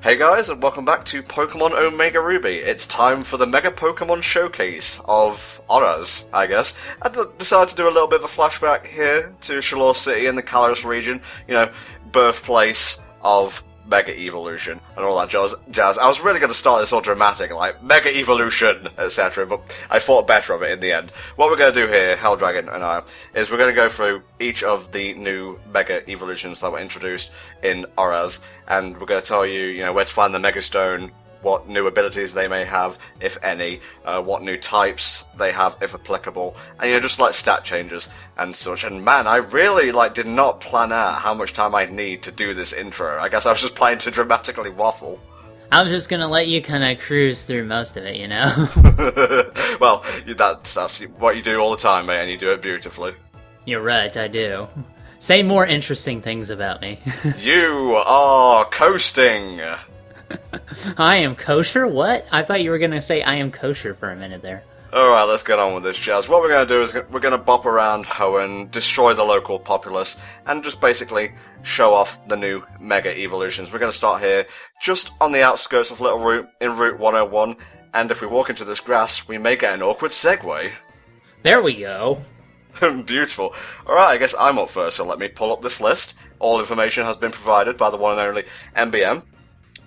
Hey guys, and welcome back to Pokemon Omega Ruby. It's time for the Mega Pokemon Showcase of Auras, I guess. I decided to do a little bit of a flashback here to Shalor City in the Kalos region, birthplace of Mega Evolution and all that jazz. I was really going to start this all dramatic, like Mega Evolution, etc., but I thought better of it in the end. What we're going to do here, Helldragon and I, is we're going to go through each of the new Mega Evolutions that were introduced in Auras, and we're going to tell you, where to find the Mega Stone, what new abilities they may have, if any, what new types they have, if applicable, and just like stat changes and such. And man, I really did not plan out how much time I'd need to do this intro. I guess I was just planning to dramatically waffle. I was just gonna let you kind of cruise through most of it, Well, that's what you do all the time, mate, and you do it beautifully. You're right, I do. Say more interesting things about me. You are coasting! I am kosher? What? I thought you were gonna say I am kosher for a minute there. Alright, let's get on with this, Jazz. What we're going to do is we're going to bop around Hoenn, destroy the local populace, and just basically show off the new Mega Evolutions. We're going to start here, just on the outskirts of Little Route, in Route 101, and if we walk into this grass, we may get an awkward segue. There we go. Beautiful. Alright, I guess I'm up first, so let me pull up this list. All information has been provided by the one and only MBM.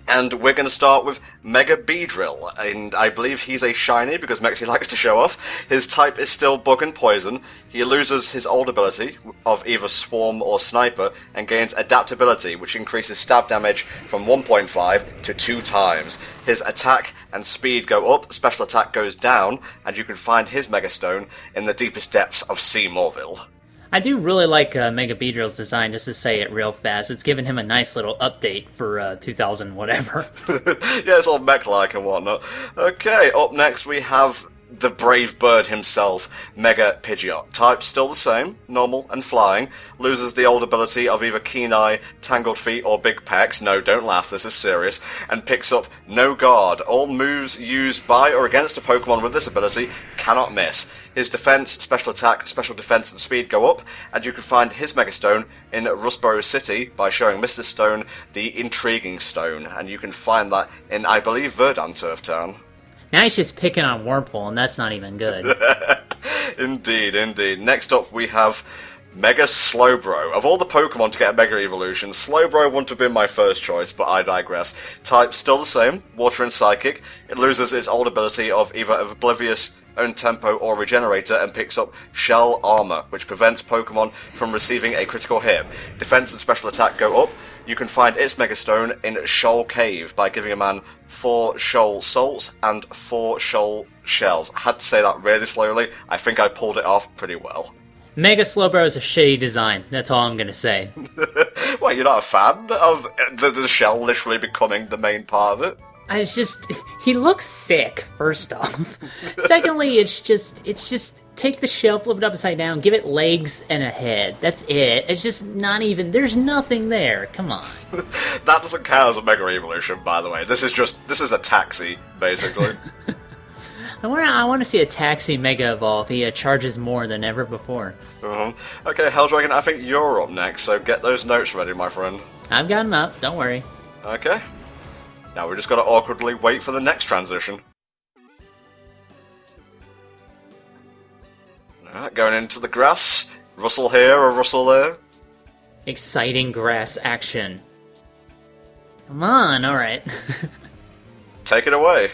And we're going to start with Mega Beedrill, and I believe he's a shiny because Mexi likes to show off. His type is still Bug and Poison. He loses his old ability of either Swarm or Sniper and gains Adaptability, which increases stab damage from 1.5 to 2 times. His attack and speed go up, special attack goes down, and you can find his Mega Stone in the deepest depths of Sea Morville. I do really like Mega Beedrill's design, just to say it real fast. It's given him a nice little update for 2000 whatever. Yeah, it's all mech-like and whatnot. Okay, up next we have the brave bird himself, Mega Pidgeot. Type still the same, normal and flying. Loses the old ability of either Keen Eye, Tangled Feet, or Big Pecs. No, don't laugh, this is serious. And picks up No Guard. All moves used by or against a Pokemon with this ability cannot miss. His defense, special attack, special defense, and speed go up, and you can find his Mega Stone in Rustboro City by showing Mr. Stone the Intriguing Stone, and you can find that in, I believe, Verdant Turf Town. Now he's just picking on Wurmple, and that's not even good. Indeed, indeed. Next up we have Mega Slowbro. Of all the Pokemon to get a Mega Evolution, Slowbro wouldn't have been my first choice, but I digress. Type still the same, Water and Psychic. It loses its old ability of either Oblivious, Own Tempo, or Regenerator, and picks up Shell Armor, which prevents Pokemon from receiving a critical hit. Defense and special attack go up. You can find its Mega Stone in Shoal Cave by giving a man 4 Shoal Salts and 4 Shoal Shells. I had to say that really slowly. I think I pulled it off pretty well. Mega Slowbro is a shitty design, that's all I'm gonna say. Well, you're not a fan of the shell literally becoming the main part of it? He looks sick, first off. Secondly, it's just, take the shell, flip it upside down, give it legs and a head. That's it. It's just not even, there's nothing there. Come on. That doesn't count as a Mega Evolution, by the way. This is a taxi, basically. I want to see a taxi Mega Evolve. He charges more than ever before. Okay, Helldragon, I think you're up next, so get those notes ready, my friend. I've got him up, don't worry. Okay. Now we just gotta awkwardly wait for the next transition. Alright, going into the grass. Rustle here or rustle there. Exciting grass action. Come on, alright. Take it away.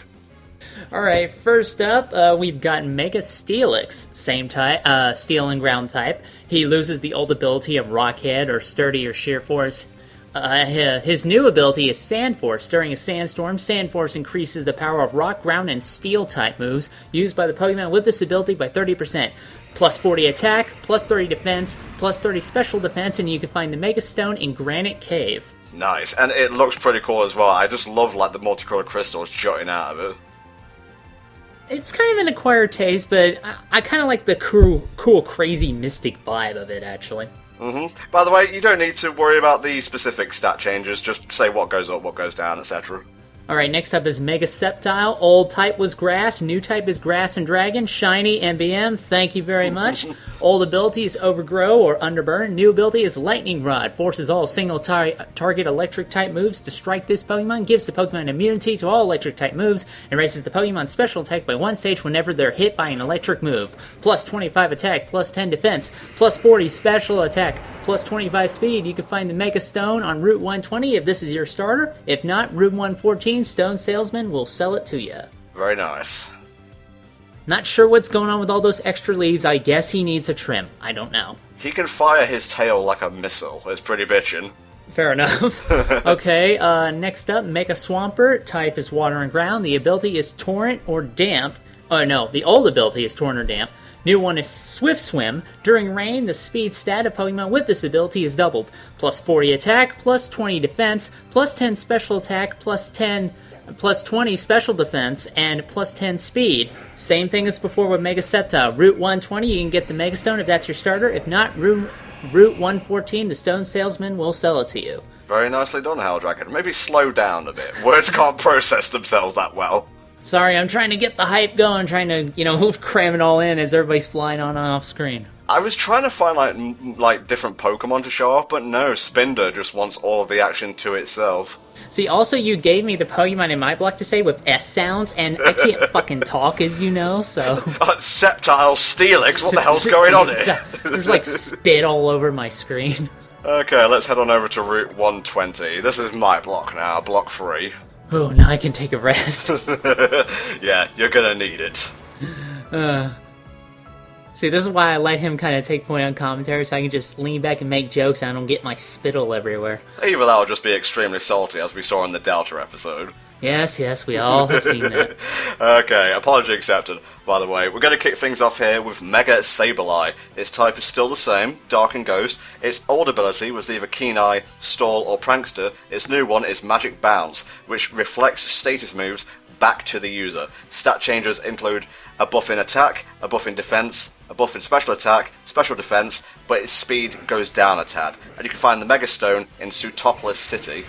Alright, first up, we've got Mega Steelix. Same type, Steel and Ground type. He loses the old ability of Rockhead or Sturdy or Sheer Force. His new ability is Sand Force. During a sandstorm, Sand Force increases the power of Rock, Ground, and Steel type moves used by the Pokemon with this ability by 30%. Plus 40 attack, plus 30 defense, plus 30 special defense, and you can find the Mega Stone in Granite Cave. Nice, and it looks pretty cool as well. I just love the multicolored crystals jutting out of it. It's kind of an acquired taste, but I kind of like the cool, crazy, mystic vibe of it, actually. By the way, you don't need to worry about the specific stat changes, just say what goes up, what goes down, etc. Alright, next up is Mega Sceptile. Old type was Grass, new type is Grass and Dragon. Shiny MBM, thank you very much. Old ability is Overgrow or Underburn. New ability is Lightning Rod. Forces all single target electric type moves to strike this Pokemon. Gives the Pokemon immunity to all electric type moves. And raises the Pokemon's special attack by 1 stage whenever they're hit by an electric move. Plus 25 attack, plus 10 defense, plus 40 special attack, plus 25 speed. You can find the Mega Stone on Route 120 if this is your starter. If not, Route 114. Stone Salesman will sell it to you. Very nice. Not sure what's going on with all those extra leaves. I guess he needs a trim. I don't know. He can fire his tail like a missile. It's pretty bitchin'. Fair enough. Okay, next up, Mega Swampert. Type is Water and Ground. The ability is Torrent or Damp. Oh no, the old ability is Torrent or Damp. New one is Swift Swim. During rain, the speed stat of Pokemon with this ability is doubled. Plus 40 attack, plus 20 defense, plus 10 special attack, plus 20 special defense, and plus 10 speed. Same thing as before with Mega Sceptile. Route 120, you can get the Mega Stone if that's your starter. If not, Route 114, the Stone Salesman will sell it to you. Very nicely done, Helldragon. Maybe slow down a bit. Words can't process themselves that well. Sorry, I'm trying to get the hype going, trying to, cram it all in as everybody's flying on and off screen. I was trying to find, like different Pokemon to show off, but no, Spinder just wants all of the action to itself. See, also you gave me the Pokemon in my block to say with S sounds, and I can't fucking talk, as you know, so... Sceptile Steelix, what the hell's going on here? There's like spit all over my screen. Okay, let's head on over to Route 120. This is my block now, block 3. Oh, now I can take a rest. Yeah, you're gonna need it. See, this is why I let him kind of take point on commentary, so I can just lean back and make jokes and I don't get my spittle everywhere. Either that will just be extremely salty, as we saw in the Delta episode. Yes, we all have seen that. Okay, apology accepted, by the way. We're going to kick things off here with Mega Sableye. Its type is still the same, Dark and Ghost. Its old ability was either Keen Eye, Stall, or Prankster. Its new one is Magic Bounce, which reflects status moves back to the user. Stat changes include a buff in attack, a buff in defense, a buff in special attack, special defense, but its speed goes down a tad. And you can find the Mega Stone in Sutopolis City.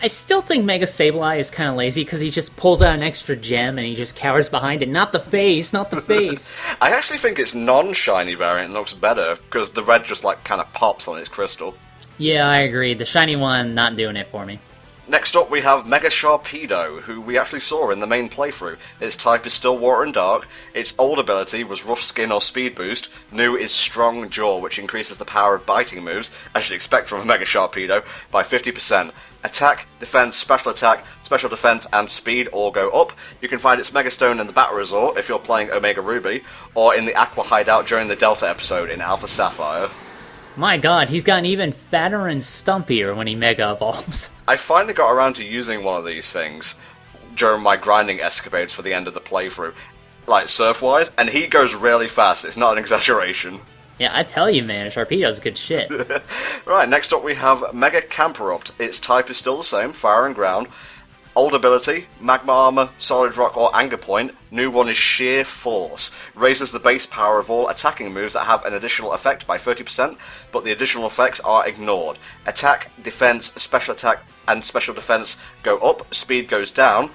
I still think Mega Sableye is kind of lazy because he just pulls out an extra gem and he just cowers behind it. Not the face, not the face. I actually think its non-shiny variant looks better because the red just like kind of pops on its crystal. Yeah, I agree. The shiny one not doing it for me. Next up we have Mega Sharpedo, who we actually saw in the main playthrough. Its type is still Water and Dark. Its old ability was Rough Skin or Speed Boost. New is Strong Jaw, which increases the power of biting moves, as you'd expect from a Mega Sharpedo, by 50%. Attack, defense, special attack, special defense, and speed all go up. You can find its Mega Stone in the Battle Resort if you're playing Omega Ruby, or in the Aqua Hideout during the Delta episode in Alpha Sapphire. My god, he's gotten even fatter and stumpier when he Mega Evolves. I finally got around to using one of these things during my grinding escapades for the end of the playthrough, like surf-wise, and he goes really fast, it's not an exaggeration. Yeah, I tell you, man, Sharpedo's good shit. Right, next up we have Mega Camperupt. Its type is still the same, Fire and Ground. Old ability, Magma Armor, Solid Rock or Anger Point. New one is Sheer Force. Raises the base power of all attacking moves that have an additional effect by 30%, but the additional effects are ignored. Attack, defense, special attack, and special defense go up, speed goes down.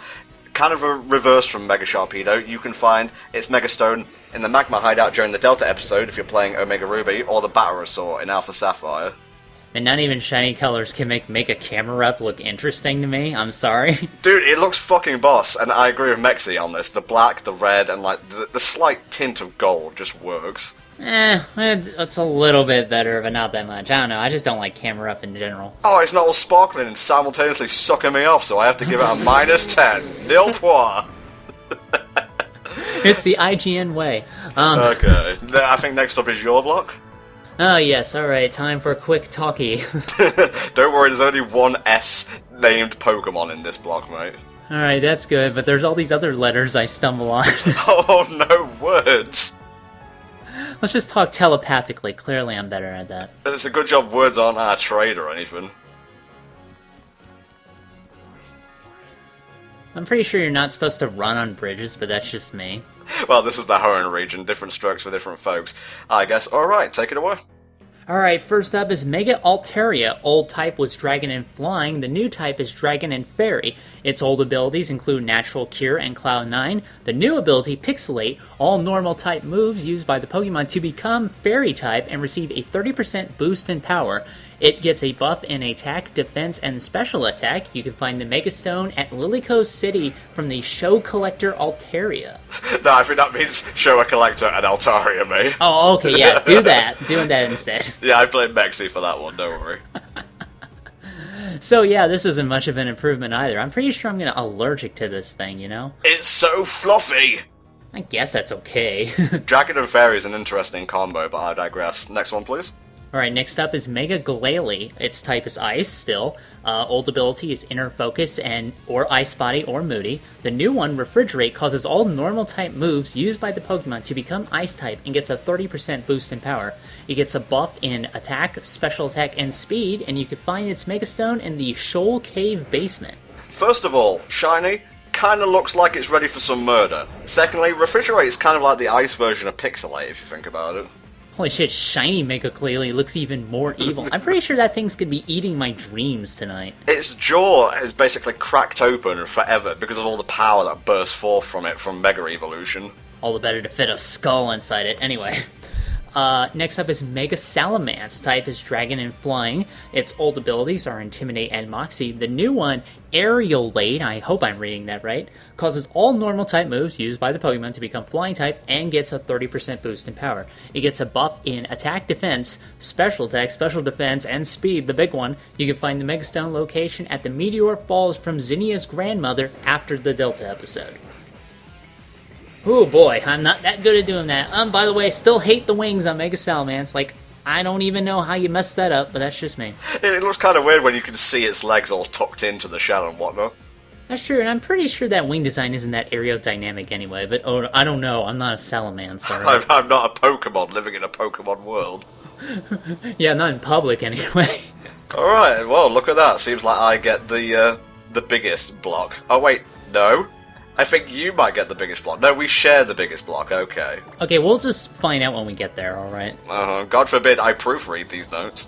Kind of a reverse from Mega Sharpedo, you can find its Mega Stone in the Magma Hideout during the Delta episode if you're playing Omega Ruby, or the Battle Resort in Alpha Sapphire. And not even shiny colors can make a Camerupt look interesting to me, I'm sorry. Dude, it looks fucking boss, and I agree with Mexi on this. The black, the red, and like the slight tint of gold just works. It's a little bit better, but not that much. I don't know, I just don't like Camerupt in general. Oh, it's not all sparkling and simultaneously sucking me off, so I have to give it a -10. Nil point. It's the IGN way. Okay, I think next up is your block. Oh yes, alright, time for a quick talkie. Don't worry, there's only one S-named Pokemon in this block, mate. Alright, that's good, but there's all these other letters I stumble on. Oh, no words! Let's just talk telepathically, clearly I'm better at that. It's a good job words aren't our trade or anything. I'm pretty sure you're not supposed to run on bridges, but that's just me. Well, this is the Hoenn region, different strokes for different folks. I guess, alright, take it away. Alright, first up is Mega Altaria. Old type was Dragon and Flying, the new type is Dragon and Fairy. Its old abilities include Natural Cure and Cloud 9. The new ability, Pixelate, all normal type moves used by the Pokemon to become Fairy type and receive a 30% boost in power. It gets a buff in attack, defense, and special attack. You can find the Mega Stone at Lilyco City from the Show Collector Altaria. No, I think that means Show a Collector and Altaria, mate. Oh, okay, yeah, do that. Doing that instead. Yeah, I played Mexi for that one, don't worry. So yeah, this isn't much of an improvement either. I'm pretty sure I'm gonna allergic to this thing, you know? It's so fluffy! I guess that's okay. Dragon and Fairy is an interesting combo, but I digress. Next one, please. Alright, next up is Mega Glalie. Its type is Ice still. Old ability is Inner Focus or Ice Body or Moody. The new one, Refrigerate, causes all normal type moves used by the Pokemon to become Ice type and gets a 30% boost in power. It gets a buff in attack, special attack, and speed, and you can find its Mega Stone in the Shoal Cave basement. First of all, shiny, kinda looks like it's ready for some murder. Secondly, Refrigerate is kind of like the ice version of Pixelate, if you think about it. Holy shit, shiny Mega Glalie looks even more evil. I'm pretty sure that thing's gonna be eating my dreams tonight. Its jaw is basically cracked open forever because of all the power that bursts forth from it from Mega Evolution. All the better to fit a skull inside it. Anyway. Next up is Mega Salamence. Type is Dragon and Flying. Its old abilities are Intimidate and Moxie. The new one, Aerialate, I hope I'm reading that right, causes all normal type moves used by the Pokemon to become Flying type and gets a 30% boost in power. It gets a buff in attack, defense, special attack, special defense, and speed, the big one. You can find the Mega Stone location at the Meteor Falls from Zinnia's grandmother after the Delta episode. Oh boy, I'm not that good at doing that. By the way, I still hate the wings on Mega Salamence. Like, I don't even know how you messed that up, but that's just me. It looks kind of weird when you can see its legs all tucked into the shell and whatnot. That's true, and I'm pretty sure that wing design isn't that aerodynamic anyway, but I don't know. I'm not a Salamence. Right? I'm not a Pokemon living in a Pokemon world. Yeah, not in public anyway. Alright, well, look at that. Seems like I get the biggest block. Oh, wait, no. I think you might get the biggest block. No, we share the biggest block, okay. Okay, we'll just find out when we get there, alright? God forbid I proofread these notes.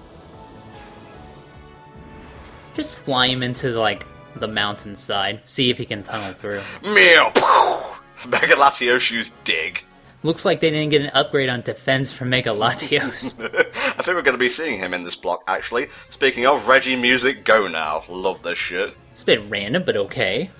Just fly him into, like, the mountainside. See if he can tunnel through. Meow! Mega Latios's dig. Looks like they didn't get an upgrade on defense from Mega Latios. I think we're going to be seeing him in this block, actually. Speaking of, Reggie music, go now. Love this shit. It's a bit random, but okay.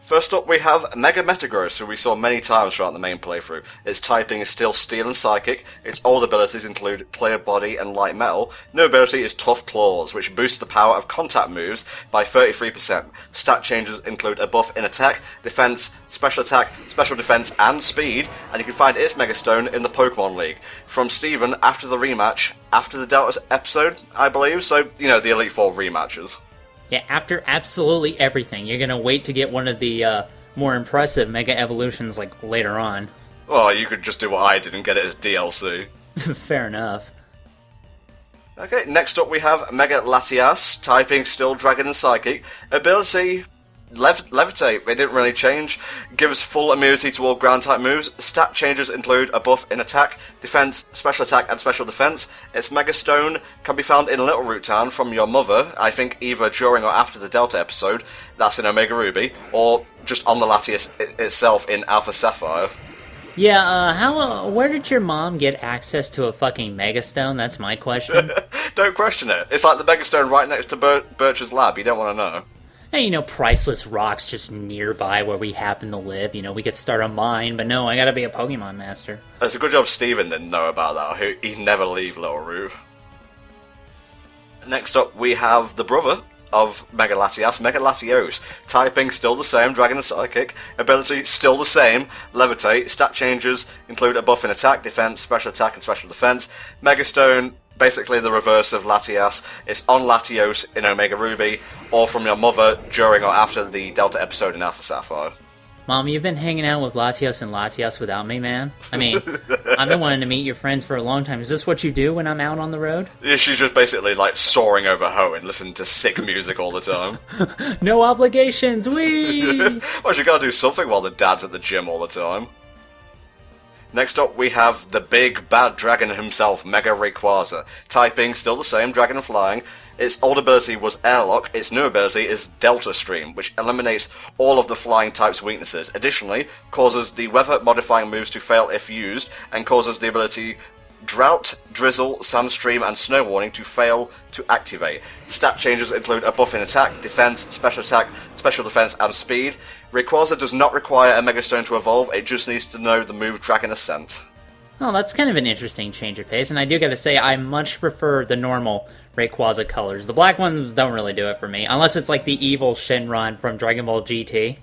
First up, we have Mega Metagross, who we saw many times throughout the main playthrough. Its typing is still Steel and Psychic. Its old abilities include Player Body and Light Metal. New ability is Tough Claws, which boosts the power of contact moves by 33%. Stat changes include a buff in attack, defense, special attack, special defense, and speed, and you can find its Mega Stone in the Pokemon League. From Steven after the rematch, after the Delta episode, I believe, so, you know, the Elite Four rematches. Yeah, after absolutely everything, you're gonna wait to get one of the more impressive Mega Evolutions, like, later on. Well, you could just do what I did and get it as DLC. Fair enough. Okay, next up we have Mega Latias, typing still Dragon and Psychic. Ability, Levitate, it didn't really change. Gives full immunity to all ground type moves. Stat changes include a buff in attack, defense, special attack, and special defense. Its Mega Stone can be found in Little Root Town from your mother, I think either during or after the Delta episode, that's in Omega Ruby, or just on the Latias itself in Alpha Sapphire. Yeah, where did your mom get access to a fucking Mega Stone? That's my question. Don't question it. It's like the Mega Stone right next to Birch's lab, you don't want to know. And, you know, priceless rocks just nearby where we happen to live. You know, we could start a mine, but no, I gotta be a Pokemon Master. It's a good job Steven didn't know about that. He'd never leave Little Root. Next up, we have the brother of Mega Latias, Mega Latios. Typing still the same, Dragon and Psychic. Ability still the same, Levitate. Stat changes include a buff in attack, defense, special attack, and special defense. Mega Stone, basically the reverse of Latias. It's on Latios in Omega Ruby, or from your mother during or after the Delta episode in Alpha Sapphire. Mom, you've been hanging out with Latios and Latias without me, man? I mean, I've been wanting to meet your friends for a long time. Is this what you do when I'm out on the road? Yeah, she's just basically like soaring over Hoenn, listening to sick music all the time. No obligations, wee! Well, she gotta do something while the dad's at the gym all the time. Next up, we have the big bad dragon himself, Mega Rayquaza. Typing, still the same, dragon and flying. Its old ability was Airlock, its new ability is Delta Stream, which eliminates all of the flying type's weaknesses. Additionally, causes the weather modifying moves to fail if used, and causes the ability Drought, Drizzle, Sandstream, and Snow Warning to fail to activate. Stat changes include a buff in attack, defense, special defense, and speed. Rayquaza does not require a Mega Stone to evolve, it just needs to know the move Dragon Ascent. Oh, that's kind of an interesting change of pace, and I do gotta say, I much prefer the normal Rayquaza colors. The black ones don't really do it for me, unless it's like the evil Shenron from Dragon Ball GT.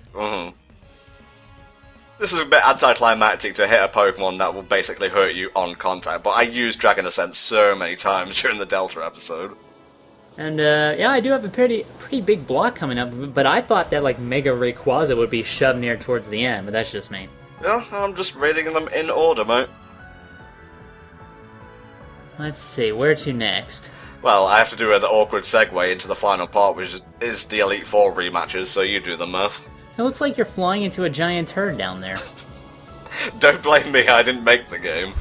This is a bit anticlimactic to hit a Pokemon that will basically hurt you on contact, but I used Dragon Ascent so many times during the Delta episode. And, yeah, I do have a pretty big block coming up, but I thought that, like, Mega Rayquaza would be shoved near towards the end, but that's just me. Yeah, I'm just reading them in order, mate. Let's see, where to next? Well, I have to do an awkward segue into the final part, which is the Elite Four rematches, so you do them, Murph. It looks like you're flying into a giant turd down there. Don't blame me, I didn't make the game.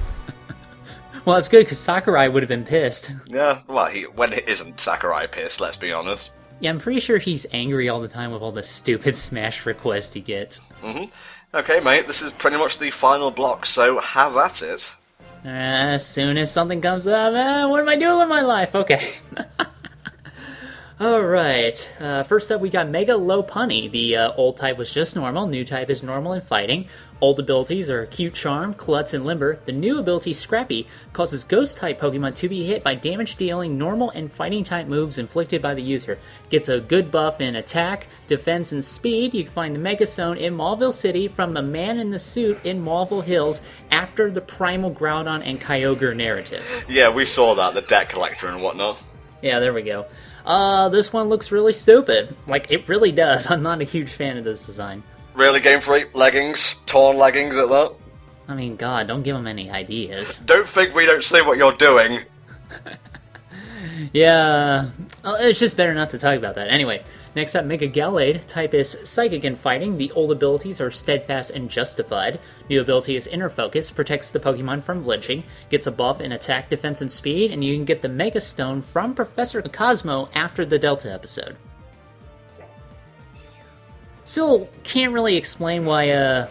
Well, it's good, because Sakurai would have been pissed. Yeah, well, when it isn't Sakurai pissed, let's be honest. Yeah, I'm pretty sure he's angry all the time with all the stupid Smash requests he gets. Okay, mate, this is pretty much the final block, so have at it. As soon as something comes up, what am I doing with my life? Okay. Alright, first up we got Mega Lopunny. The old type was just normal, new type is normal and fighting. Old abilities are Cute Charm, Klutz, and Limber. The new ability, Scrappy, causes Ghost-type Pokemon to be hit by damage-dealing normal and fighting-type moves inflicted by the user. Gets a good buff in attack, defense, and speed. You can find the Mega Stone in Mauville City from the Man in the Suit in Mauville Hills after the Primal Groudon and Kyogre narrative. Yeah, we saw that, the deck collector and whatnot. Yeah, there we go. This one looks really stupid. Like, it really does. I'm not a huge fan of this design. Really, Game Freak? Leggings? Torn leggings at that? I mean, God, don't give them any ideas. Don't think we don't see what you're doing. Yeah, it's just better not to talk about that. Anyway, next up, Mega Gallade. Type is Psychic and Fighting. The old abilities are Steadfast and Justified. New ability is Inner Focus. Protects the Pokemon from flinching. Gets a buff in attack, defense, and speed. And you can get the Mega Stone from Professor Cosmo after the Delta episode. Still can't really explain why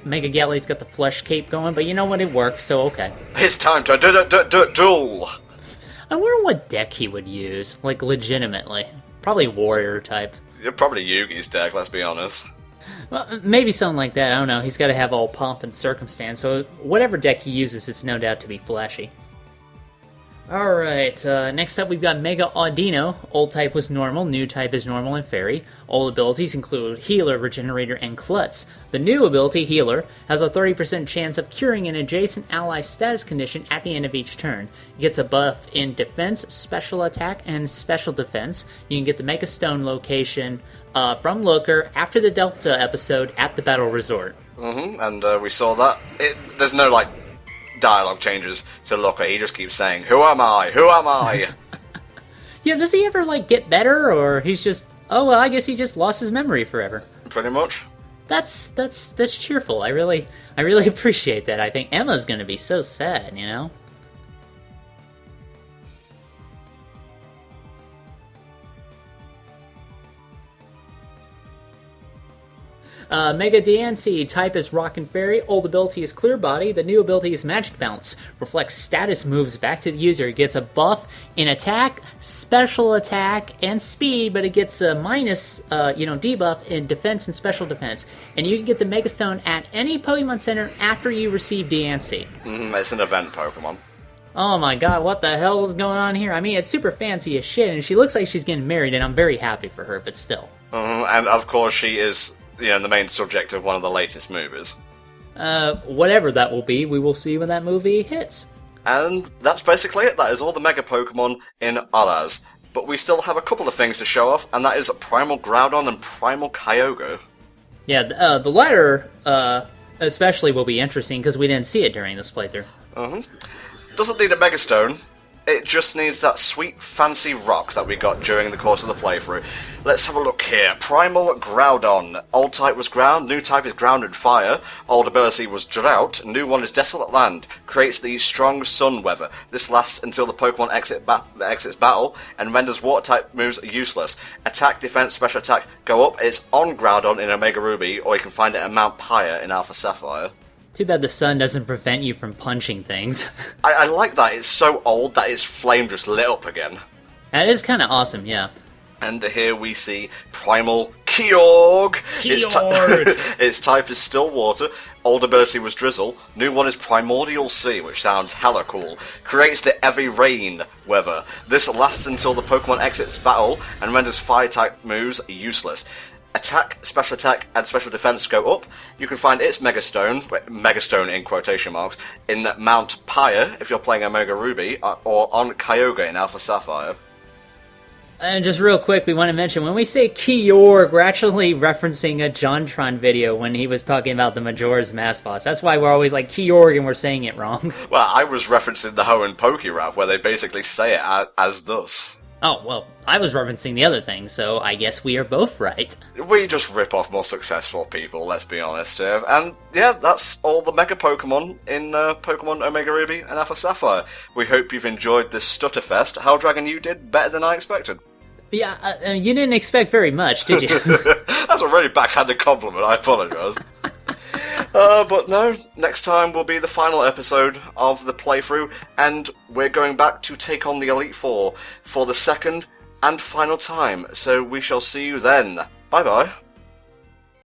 Mega Gallade's got the flesh cape going, but you know what, it works, so okay. It's time to duel! I wonder what deck he would use, like legitimately. Probably Warrior type. You're probably Yugi's deck, let's be honest. Well, maybe something like that, I don't know, he's got to have all pomp and circumstance, so whatever deck he uses, it's no doubt to be flashy. Alright, next up we've got Mega Audino. Old type was normal, new type is normal and fairy. Old abilities include Healer, Regenerator, and Klutz. The new ability, Healer, has a 30% chance of curing an adjacent ally's status condition at the end of each turn. It gets a buff in defense, special attack, and special defense. You can get the Mega Stone location from Looker after the Delta episode at the Battle Resort. And we saw that. There's no, like, dialogue changes to Looker, he just keeps saying, "Who am I? Who am I?" Yeah, does he ever, like, get better, or he's just, oh, well, I guess he just lost his memory forever? Pretty much. That's cheerful. I really appreciate that. I think Emma's gonna be so sad, you know? Mega DNC, type is Rock and Fairy, old ability is Clear Body, the new ability is Magic Bounce. Reflects status moves back to the user. It gets a buff in attack, special attack, and speed, but it gets a minus, debuff in defense and special defense. And you can get the Mega Stone at any Pokemon Center after you receive DNC. It's an event Pokemon. Oh my god, what the hell is going on here? I mean, it's super fancy as shit, and she looks like she's getting married, and I'm very happy for her, but still. And of course she is, the main subject of one of the latest movies. Whatever that will be, we will see when that movie hits. And that's basically it. That is all the Mega Pokemon in Araz. But we still have a couple of things to show off, and that is Primal Groudon and Primal Kyogre. Yeah, the latter especially will be interesting, because we didn't see it during this playthrough. Doesn't need a Mega Stone, It just needs that sweet, fancy rock that we got during the course of the playthrough. Let's have a look here. Primal Groudon. Old type was ground, new type is ground and fire. Old ability was drought, new one is desolate land. Creates the strong sun weather. This lasts until the Pokemon exits battle and renders water type moves useless. Attack, defense, special attack go up. It's on Groudon in Omega Ruby, or you can find it at Mount Pyre in Alpha Sapphire. Too bad the sun doesn't prevent you from punching things. I like that. It's so old that its flame just lit up again. That is kind of awesome, yeah. And here we see Primal Kyogre. Kyogre! Its type is still water. Old ability was Drizzle. New one is Primordial Sea, which sounds hella cool. Creates the heavy rain weather. This lasts until the Pokemon exits battle and renders fire type moves useless. Attack, special attack, and special defense go up. You can find its Megastone in quotation marks, in Mount Pyre if you're playing Omega Ruby, or on Kyogre in Alpha Sapphire. And just real quick, we want to mention, when we say Kyogre, we're actually referencing a JonTron video when he was talking about the Majora's Mask boss. That's why we're always like Kyogre and we're saying it wrong. Well, I was referencing the Hoenn Pokerap, where they basically say it as thus. Oh, well, I was referencing the other thing, so I guess we are both right. We just rip off more successful people, let's be honest here. And yeah, that's all the Mega Pokemon in Pokemon Omega Ruby and Alpha Sapphire. We hope you've enjoyed this Stutterfest. How Dragon, you did better than I expected. Yeah, you didn't expect very much, did you? That's a really backhanded compliment, I apologise. But no, next time will be the final episode of the playthrough, and we're going back to take on the Elite Four for the second and final time, so we shall see you then. Bye bye.